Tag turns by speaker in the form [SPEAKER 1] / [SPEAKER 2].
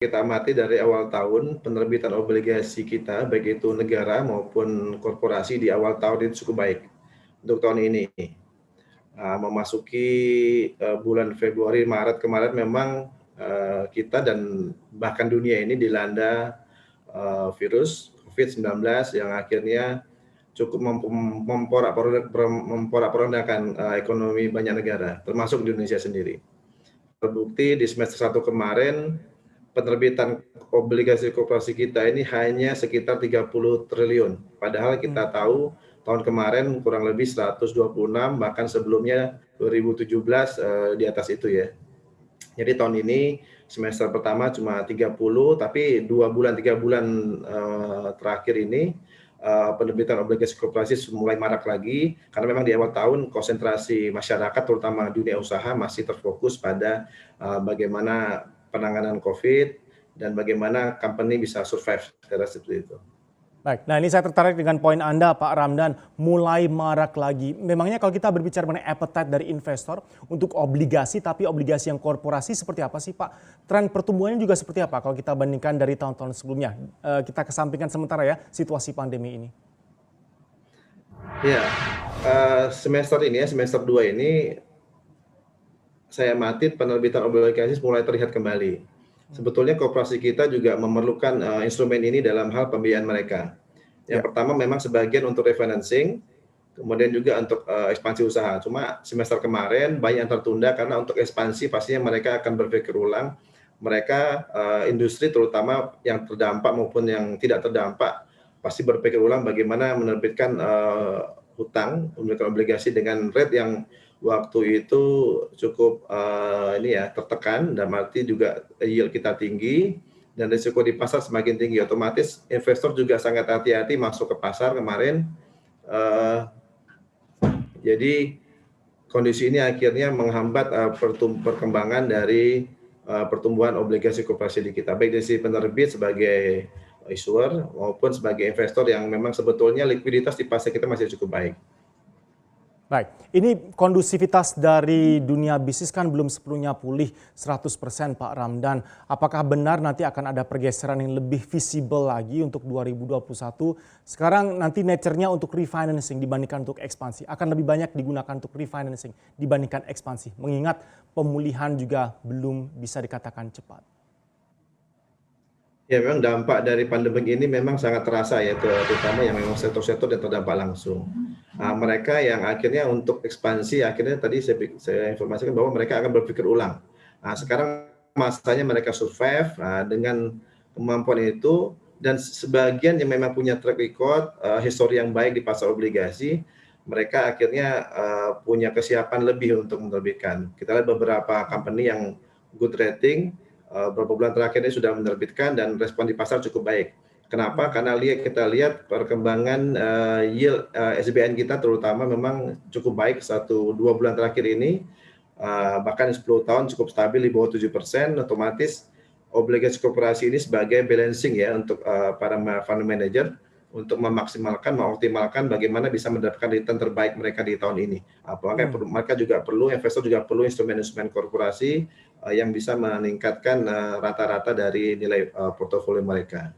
[SPEAKER 1] kita amati dari awal tahun, penerbitan obligasi kita, baik itu negara maupun korporasi di awal tahun itu cukup baik untuk tahun ini. Memasuki bulan Februari, Maret kemarin memang kita dan bahkan dunia ini dilanda virus COVID-19 yang akhirnya cukup memporak-porandakan ekonomi banyak negara, termasuk di Indonesia sendiri. Terbukti di semester 1 kemarin, penerbitan obligasi koperasi kita ini hanya sekitar 30 triliun. Padahal kita tahu tahun kemarin kurang lebih 126, bahkan sebelumnya 2017 di atas itu ya. Jadi tahun ini semester pertama cuma 30, tapi 3 bulan terakhir ini penerbitan obligasi koperasi mulai marak lagi, karena memang di awal tahun konsentrasi masyarakat terutama dunia usaha masih terfokus pada bagaimana penanganan COVID dan bagaimana company bisa survive seperti itu.
[SPEAKER 2] Baik, nah ini saya tertarik dengan poin Anda Pak Ramdan, mulai marak lagi. Memangnya kalau kita berbicara mengenai appetite dari investor untuk obligasi, tapi obligasi yang korporasi seperti apa sih Pak? Tren pertumbuhannya juga seperti apa kalau kita bandingkan dari tahun-tahun sebelumnya? Kita kesampingkan sementara ya situasi pandemi ini.
[SPEAKER 1] Ya, semester 2 ini saya amati penerbitan obligasi mulai terlihat kembali. Sebetulnya koperasi kita juga memerlukan instrumen ini dalam hal pembiayaan mereka. Yang pertama memang sebagian untuk refinancing, kemudian juga untuk ekspansi usaha. Cuma semester kemarin banyak yang tertunda karena untuk ekspansi pastinya mereka akan berpikir ulang. Mereka industri terutama yang terdampak maupun yang tidak terdampak pasti berpikir ulang bagaimana menerbitkan hutang, memberikan obligasi dengan rate yang waktu itu cukup tertekan, dan arti juga yield kita tinggi dan risiko di pasar semakin tinggi. Otomatis investor juga sangat hati-hati masuk ke pasar kemarin. Jadi kondisi ini akhirnya menghambat perkembangan dari pertumbuhan obligasi koperasi di kita, baik dari sisi penerbit sebagai issuer maupun sebagai investor yang memang sebetulnya likuiditas di pasar kita masih cukup baik.
[SPEAKER 2] Baik, ini kondusivitas dari dunia bisnis kan belum sepenuhnya pulih 100% Pak Ramdan. Apakah benar nanti akan ada pergeseran yang lebih visible lagi untuk 2021? Sekarang nanti nature-nya untuk refinancing dibandingkan untuk ekspansi. Akan lebih banyak digunakan untuk refinancing dibandingkan ekspansi. Mengingat pemulihan juga belum bisa dikatakan cepat.
[SPEAKER 1] Ya memang dampak dari pandemi ini memang sangat terasa ya, terutama yang memang sektor-sektor yang terdampak langsung. Mereka yang akhirnya untuk ekspansi, akhirnya tadi saya informasikan bahwa mereka akan berpikir ulang. Sekarang masanya mereka survive dengan kemampuan itu, dan sebagian yang memang punya track record, histori yang baik di pasar obligasi, mereka akhirnya punya kesiapan lebih untuk menerbitkan. Kita lihat beberapa company yang good rating, beberapa bulan terakhir ini sudah menerbitkan dan respon di pasar cukup baik. Kenapa? Karena kita lihat perkembangan yield SBN kita terutama memang cukup baik 1-2 bulan terakhir ini, bahkan 10 tahun cukup stabil di bawah 7%. Otomatis obligasi koperasi ini sebagai balancing ya untuk para fund manager untuk mengoptimalkan bagaimana bisa mendapatkan return terbaik mereka di tahun ini. Apalagi mereka juga perlu, investor juga perlu instrumen-instrumen korporasi yang bisa meningkatkan rata-rata dari nilai portofolio mereka.